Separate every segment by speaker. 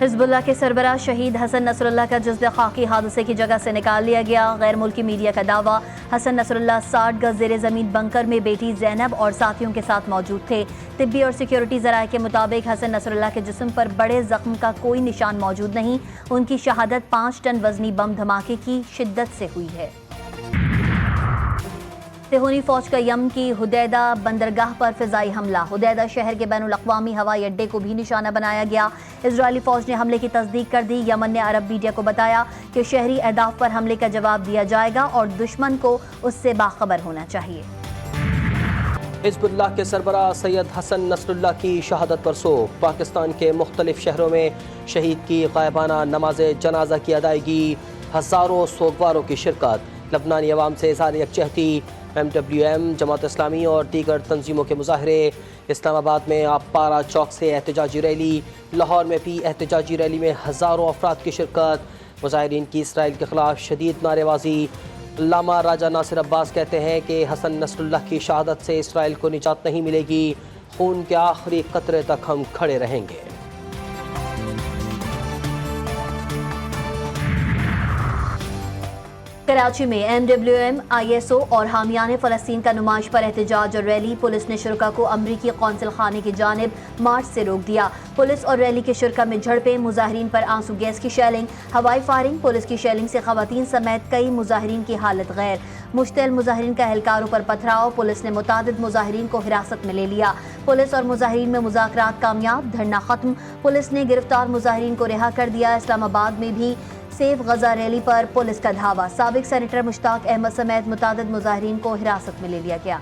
Speaker 1: Hezbollah के सरबराह शहीद Hasan Nasrallah का जस्द खाकी हादसे की जगह से निकाल लिया गया। गैर मुल्की मीडिया का दावा, हसन नसरुल्लाह 60 गज ज़ेरे ज़मीन बंकर में बेटी ज़ैनब और साथियों के साथ मौजूद थे। तिब्बी और सिक्योरिटी ज़राए के मुताबिक हसन नसरुल्लाह के जिस्म पर बड़े ज़ख्म का कोई निशान मौजूद नहीं। उनकी शहादत 5 टन वजनी बम धमाके की शिद्दत से हुई है। सिहोनी फौज का यमन की हुदैदा बंदरगाह पर फिजाई हमला। हुदैदा शहर के बैनुल अक़वामी हवाई अड्डे को भी निशाना बनाया गया। इजरायली फौज ने हमले की तस्दीक कर दी। यमन ने अरब मीडिया को बताया कि शहरी अहदाफ पर हमले का जवाब दिया जाएगा और दुश्मन को उससे बाखबर होना चाहिए।
Speaker 2: हिज़्बुल्लाह के सरबराह सैयद हसन नसरुल्लाह की शहादत पर सोग। पाकिस्तान के मुख्तलिफ शहरों में शहीद की गायबाना नमाज जनाजा की अदायगी, हज़ारों सोगवारों की शिरकत। लबनानी अवाम से इज़हार यकजहती। MWM, जमात इस्लामी और दीगर तंजीमों के मुजाहरे। इस्लामाबाद में आपारा चौक से एहतजाजी रैली। लाहौर में भी एहतजाजी रैली में हज़ारों अफराद की शिरकत। मुजाहिरीन की इसराइल के खिलाफ शदीद नारेबाजी। अल्लामा राजा नासिर अब्बास कहते हैं कि हसन नसरुल्लाह की शहादत से इसराइल को निजात नहीं मिलेगी। खून के आखिरी कतरे तक हम खड़े रहेंगे।
Speaker 1: कराची में MWM, ISO और हामियान फ़लस्तीन का नुमाइश पर एहतजाज और रैली। पुलिस ने शुरका को अमरीकी कौंसिल खाने की जानिब मार्च से रोक दिया। पुलिस और रैली के शुरका में झड़पें, मुजाहिरीन पर आंसू गैस की शेलिंग, हवाई फायरिंग। पुलिस की शेलिंग से खवातीन समेत कई मुजाहिरीन की हालत गैर। मुश्तैल मुजाहिरीन का एहलकारों पर पथराव। पुलिस ने मुतादिद मुजाहिरीन को हिरासत में ले लिया। पुलिस और मुजाहिरीन में मुज़ाकरात कामयाब, धरना खत्म। पुलिस ने गिरफ्तार मुजाहिरीन को रिहा कर दिया। इस्लामाबाद में भी सेफ गजा रैली पर पुलिस का धावा। साबिक सेनेटर मुश्ताक अहमद समेत मुतादिद मुजाहिरीन को हिरासत में ले लिया गया।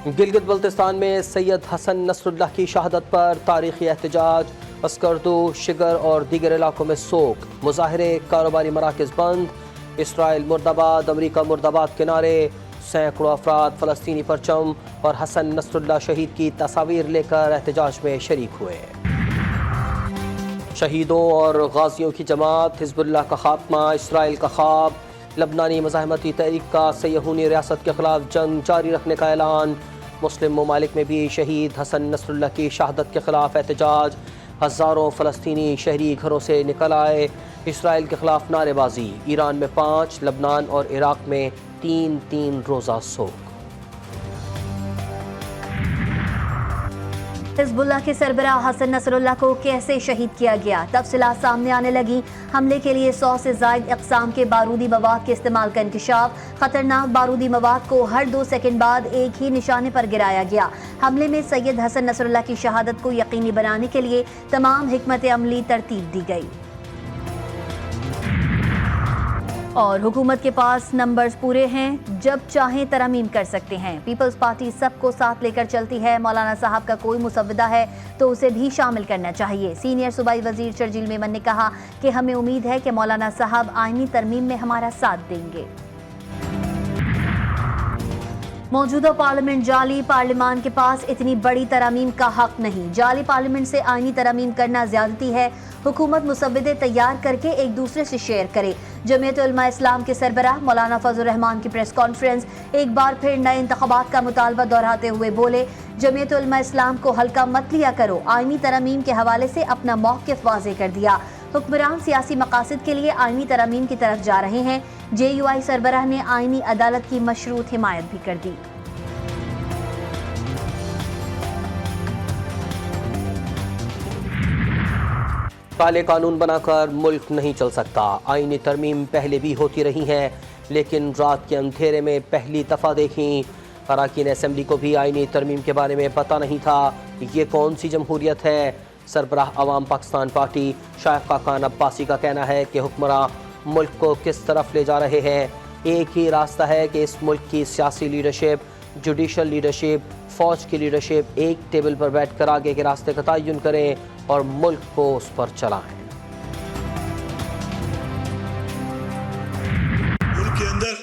Speaker 2: गिलगित बल्तिस्तान में सैयद हसन नसरुल्लाह की शहादत पर तारीखी एहतजाज। अस्करदू, शिगर और दीगर इलाकों में सोग। मुजाहरे, कारोबारी मराकज़ बंद। इसराइल मुर्दाबाद, अमरीका मुर्दाबाद के नारे। सैकड़ों अफराद फ़लस्तीनी परचम और हसन नसरुल्लाह शहीद की तस्वीर लेकर एहतजाज में शरीक हुए। शहीदों और गाजियों की जमात, हिज़्बुल्लाह का खात्मा, इसराइल का ख्वाब। लबनानी मज़ाहमती तहरीक का सय्यहूनी रियासत के खिलाफ जंग जारी रखने का ऐलान। मुस्लिम ममालिक में भी शहीद हसन नसरुल्लाह की शहादत के खिलाफ एहतजाज। हज़ारों फ़लस्तीनी शहरी घरों से निकल आए। इसराइल के खिलाफ नारेबाजी। ईरान में 5, लबनान और इराक़ में 3 रोज़ा सोग।
Speaker 1: हिज़्बुल्लाह के सरबराह हसन नसरुल्लाह को कैसे शहीद किया गया, तफसीलात सामने आने लगी। हमले के लिए 100 से ज़ायद अक़साम के बारूदी मवाद के इस्तेमाल का इंकशाफ। ख़तरनाक बारूदी मवाद को हर 2 सेकंड बाद एक ही निशाने पर गिराया गया। हमले में सैयद हसन नसरुल्लाह की शहादत को यकीनी बनाने के लिए तमाम हिकमत अमली तरतीब दी गई। और हुकूमत के पास नंबर्स पूरे हैं, जब चाहें तरमीम कर सकते हैं। पीपल्स पार्टी सबको साथ लेकर चलती है। मौलाना साहब का कोई मुसव्वदा है तो उसे भी शामिल करना चाहिए। सीनियर सूबाई वजीर शर्जील मेमन ने कहा कि हमें उम्मीद है कि मौलाना साहब आईनी तरमीम में हमारा साथ देंगे। मौजूदा पार्लियामेंट जाली, पार्लियामान के पास इतनी बड़ी तरमीम का हक नहीं। जाली पार्लियामेंट से आईनी तरमीम करना ज्यादती है। हुकूमत मुसव्वदे तैयार करके एक दूसरे से शेयर करे। जमीयत उलमा इस्लाम के सरबराह मौलाना फजल रहमान की प्रेस कॉन्फ्रेंस। एक बार फिर नए इंतखाबात का मुतालबा दोहराते हुए बोले, जमीयत उलमा इस्लाम को हल्का मत लिया करो। आईनी तरमीम के हवाले से अपना मौक़िफ़ वाज़ेह कर दिया। हुक्मरान सियासी मकासद के लिए आईनी तरमीम की तरफ जा रहे हैं। JUI सरबराह ने आईनी अदालत की मशरूत हिमायत भी कर दी।
Speaker 2: काले कानून बनाकर मुल्क नहीं चल सकता। आईनी तरमीम पहले भी होती रही है, लेकिन रात के अंधेरे में पहली दफ़ा देखी। अरकान असेंबली को भी आईनी तरमीम के बारे में पता नहीं था। ये कौन सी जमहूरियत है? सरबराह अवाम पाकिस्तान पार्टी शाइख खाकान अब्बासी का कहना है कि हुक्मरान मुल्क को किस तरफ ले जा रहे हैं। एक ही रास्ता है कि इस मुल्क की सियासी लीडरशिप, जुडिशल लीडरशिप, फ़ौज की लीडरशिप एक टेबल पर बैठ कर आगे के रास्ते का तयन करें और मुल्क को उस पर चलाएं।
Speaker 3: मुल्क के अंदर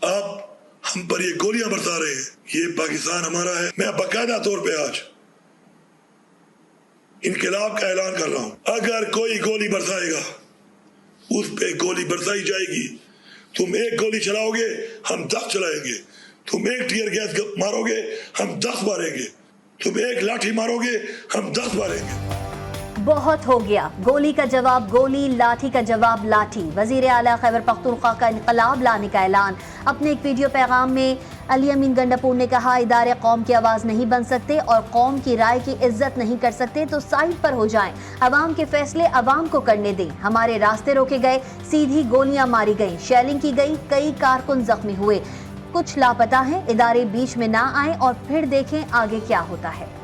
Speaker 3: अब हम पर ये गोलियां बरसा रहे हैं। ये पाकिस्तान हमारा है। मैं बाकायदा तौर पे आज इनकलाब का ऐलान कर रहा हूं। अगर कोई गोली बरसाएगा उस पे गोली बरसाई जाएगी। तुम एक गोली चलाओगे, हम 10 चलाएंगे। तुम एक टीयर गैस मारोगे, हम 10 मारेंगे। तुम एक लाठी मारोगे, हम 10 मारेंगे।
Speaker 1: بہت ہو گیا، گولی کا جواب گولی، لاٹھی کا جواب لاٹھی۔ وزیر اعلیٰ خیبر پختونخوا کا انقلاب لانے کا اعلان۔ اپنے ایک ویڈیو پیغام میں علی امین گنڈاپور نے کہا، ادارے قوم کی آواز نہیں بن سکتے اور قوم کی رائے کی عزت نہیں کر سکتے تو سائیڈ پر ہو جائیں، عوام کے فیصلے عوام کو کرنے دیں۔ ہمارے راستے روکے گئے، سیدھی گولیاں ماری گئیں، شیلنگ کی گئی، کئی کارکن زخمی ہوئے، کچھ لاپتہ ہیں، ادارے بیچ میں نہ آئیں اور پھر دیکھیں آگے کیا ہوتا ہے۔